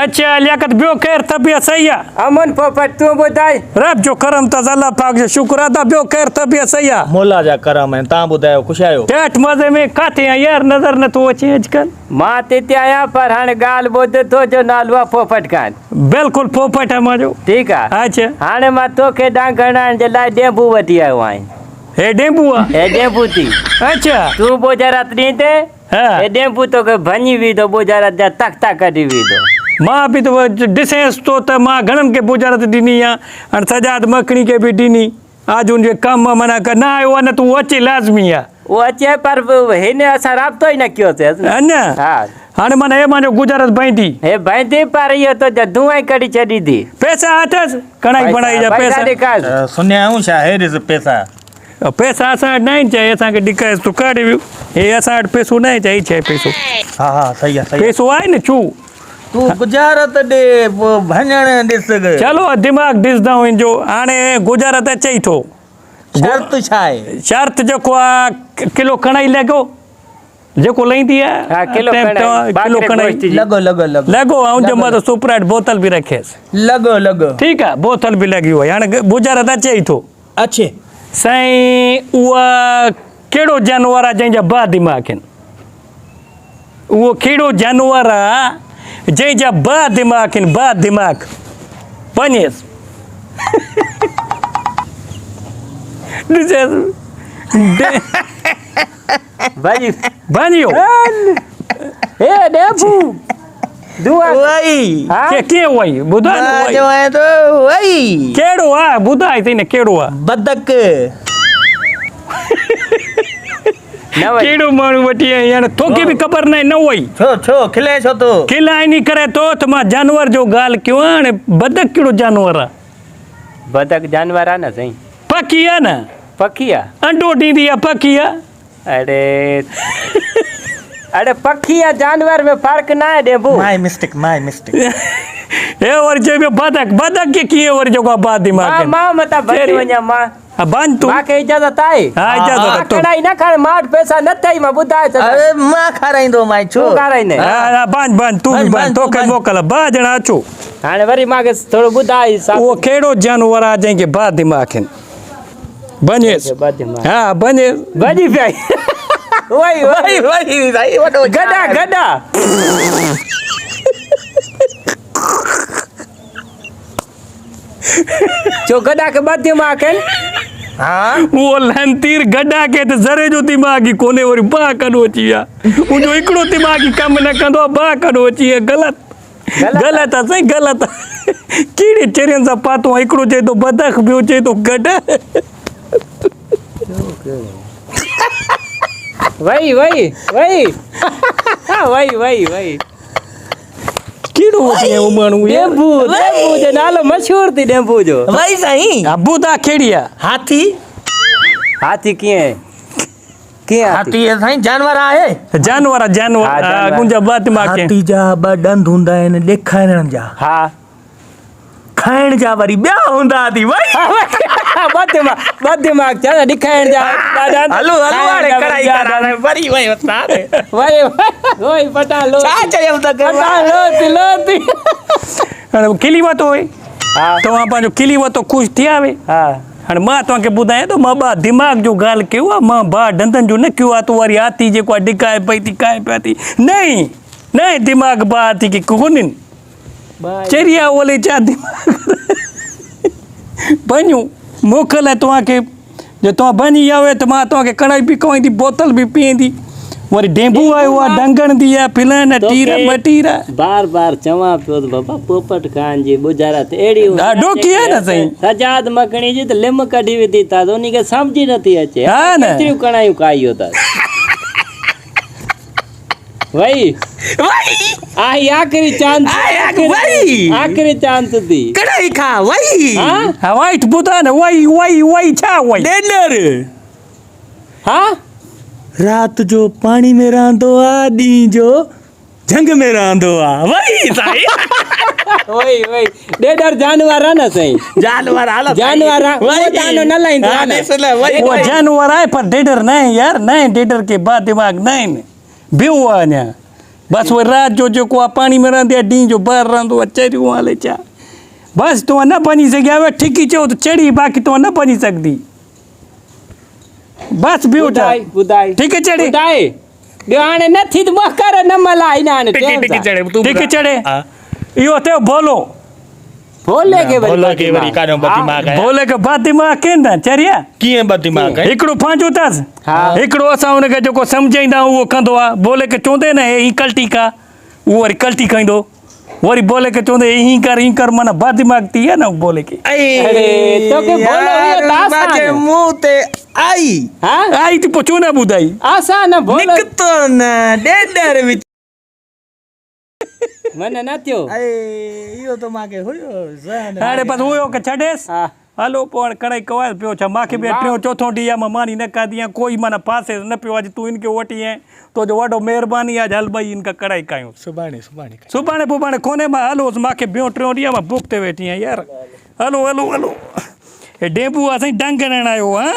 अच्छा लियाकत बियो खैर तबियत सही है अमन पोपट तू बुधाई रब जो करम त अल्लाह पाक जो शुक्र अदा बियो खैर तबियत सही है मोला जा करम है ता बुधायो खुश आयो टेट मजे में काथे हैं यार नजर न तो अचे आजकल मां ते आया पर हाणे गाल बोध तो जो नालो पोपट खान बिल्कुल पोपट है माजो ठीक है अच्छा हाणे मां तोखे डांगण जे लाइ डेंबू वठी आयो आहीं हे डेंबू हे डेंबू थी अच्छा तू बोझारत ॾींदे हाँ हे डेंबू तोखे भञी वीधो बोझारत जा तख्ता कढी वीधो मां भी तो डिसेंस तो त मां घणन के बुझारत ॾिनी आ और सजाद मखनी के भी ॾिनी आज उनके कम मना कर ना आयो न तू अचे लाज़मी आ वो अचे पर हिन असां राब्तो ई न कयो अथसि अञा हा हाणे माना हे मांजो गुजारत बंदी हे बंदी पर इहो तो धुआं कढी छॾी थी पैसा अथस कणाई बनाई जा पैसा ॾेखार सुन्याऊं छा हे ॾिस पैसा पैसा असां वटि न आहिनि चाहे असांखे ॾिकाएसि तूं काढे वियो हे असां वटि पैसो न आहे चाहे छा पैसो हा हा सही आहे पैसो आहे न छू तू गुजारत ॾे पोइ भञण ॾिस चलो दिमाग़ ॾिसंदा इनजो हाणे गुजारत अचे ई थो शर्त छा आहे शर्त जेको आहे किलो कणाई लॻो जेको लहींदी आहे हा किलो कणाई लॻो लॻो लॻो लॻो ऐं जो मां त सुपराइट बोतल बि रखियसि लॻो लॻो ठीकु आहे बोतल बि लॻी वई हाणे गुजारत अचे ई थो अच्छे साईं उहा कहिड़ो जानवर आहे जंहिंजा बा दिमाग़ आहिनि उहो कहिड़ो जानवर आहे जंहिंजा बा दिमाग़ आहिनि बा दिमाग़ वञेसि भाई वञियो हे डेंबू दुआ वई हा कीअं वई ॿुधाए न वई। जो है तो वई कहिड़ो आहे ॿुधाए थी न कहिड़ो आहे बदक न वई कहिड़ो माण्हू वठी आई हाणे तोखे बि ख़बर न आहे न वई छो छो खिले छो तो खिलाइनी करे तो त मां जानवर जो ॻाल्हि कयो आहे हाणे बदक कहिड़ो जानवर आहे बदक जानवर आहे न साईं पखी आहे न पखी आहे अंडो ॾींदी आहे पखी आहे अरे पखी या जानवर में फर्क ना है डेंबू माय मिस्टेक हे वरी चइबो बदक बदक के कीअं वरी जेको आहे बा दिमाग़ मां आहिनि। मां मता भॼी वञा मां हा बांध तूं मांखे इजाज़त आहे हा इजाज़त आहे तो कढ़ाई न खण मां वटि पैसा न अथई मां ॿुधाए छॾां अरे मां खाराईंदो माय छो तूं खाराईंदे हा बांध तूं बि बांध तोखे मोकल बा ॼणा अचो हाणे वरी मांखे थोरो ॿुधाए उहो कहिड़ो जानवर आहे जंहिंखे बा दिमाग़ आहिनि बनेसि हा बनेसि भॼी पिया वई वई वई साईं वॾो गॾा गॾा जो गॾा के ॿ दिमाग़ आहिनि हाँ उहो लंतीर गॾा के त ज़रे जो दिमाग़ ई कोन्हे वरी बा कॾो अची विया मुंहिंजो हिकिड़ो दिमाग़ ई कमु न कंदो आहे बा कॾो अची विया ग़लति आहे साईं ग़लति आहे कहिड़े चेरियुनि सां पातो आहे हिकिड़ो चए थो बदख ॿियो चए थो गॾ वई वई वई वई वई वई कहिड़ो उहो माण्हू डेंबू डेंबू जो नालो मशहूर थी डेंबू जो वई साईं ॿुधा कहिड़ी आहे हाथी हाथी कीअं कीअं हाथी है साईं जानवर आहे जानवर हा, जानवर जानवर। मुंहिंजा ॿ दिमाग़ आहिनि हाथी जा ॿ ॾंद हूंदा आहिनि ॾेखारण जा हा खाइण जा वरी ॿिया हूंदा थी वई ॿ दिमाग़ चल ॾेखारण जा हलो हलो हाणे कढ़ाई करा वरी वई उस्ताद वई वई पटा लो छा चयम त पटा लोती लोती हाणे खिली वरितो हुई हा तव्हां पंहिंजो खिली वरितो ख़ुशि थिया हुए हा हाणे मां तव्हांखे ॿुधायां थो मां ॿ दिमाग़ जो ॻाल्हि कयो आहे मां बा ॾंदनि जो न कयो आहे तूं वरी हाथी जेको आहे ॾिकाए पई थी काए पिया थी न दिमाग़ बा हाथी खे कोन्हनि चरिया ओले छा दिमाग़ बनियूं मोकल आहे तव्हांखे जो तव्हां बनी विया हुए त मां तव्हांखे कढ़ाई बि खाईंदी बोतल बि पीअंदी वरी डेंबू आयो आहे डंगणदी आहे फिलन टीर मटीर बार बार चवां पियो त बाबा पोपट खान जी बुझारत अहिड़ी ॾाढो कीअं न साईं सजाद मखणी जी त लिम कढी विधी था त उनखे सम्झी नथी अचे हा न केतिरियूं कढ़ायूं खाइयो था वई आई आखिरी चांस आखिरी चांस थी कढ़ाई खा वई हा वाइट ॿुधा न वई छा वई डेनर हा रात जो पानी में रहंदो आहे ॾींहं जो जंग में रहंदो आहे वई साईं वई वई डेडर जानवर आहे न साईं जानवर आला जानवर आहे उहो दानो न लाईंदो आहे न उहो जानवर आहे पर डेडर न आहे यार न आहे डेडर के बा दिमाग़ न आहिनि ॿियो आहे अञा बस वो रात जो जेको आहे पाणी में रहंदी आहे ॾींहं जो ॿाहिरि रहंदो आहे चरियूं हाले छा बस तूं न वञी सघिया वे ठिकी चओ त चढ़ी बाक़ी तूं न वञी सघंदी बस ॿियो छा ॿुधाई ठिकी चढ़े ॿुधाए ॿियो हाणे न थी त मां कर न मलाई न हाणे टिकी चढ़े तू ठिकी चढ़े हाँ। इहो थियो भोलो भोले के भोला के वरी कानो दिमाग है भोले खे बा दिमाग़ केंदा चरिया कीअं ब दिमाग है हिकिड़ो पंहिंजो अथसि हा। हिकिड़ो असां हुनखे जेको सम्झाईंदा आहियूं उहो कंदो आहे भोले खे चवंदे न हे ही कल्टी का उहो वरी कल्टी खाईंदो वरी भोले खे चवंदे ही कर माना बा दिमाग़ थी आहे न भोले खे अरे तो के भोले हुयो त आसान के मुंह ते आई हां आई थी पोइ छो न ॿुधाई आसान भोले निकतो न डेडर विच मन न थियो इहो तो मांखे हुयो हाणे बसि हुयो के छॾेसि हा हलो पोइ हाणे कढ़ाई कवाए पियो छा मूंखे बि टियों चोथों ॾींहुं आहे मां मानी न खाधी आहे कोई माना पासे न पियो अॼु तूं इनखे वठी आहीं तुंहिंजो वॾो महिरबानी आहे हल ॿई इनखां कढ़ाई कयूं सुभाणे पोइ कोन्हे मां हलो मूंखे ॿियो टियों ॾींहुं मां बुक ते वेठी आहियां यार हलो हे डेबू आहे साईं डंग ॾियणु आयो हा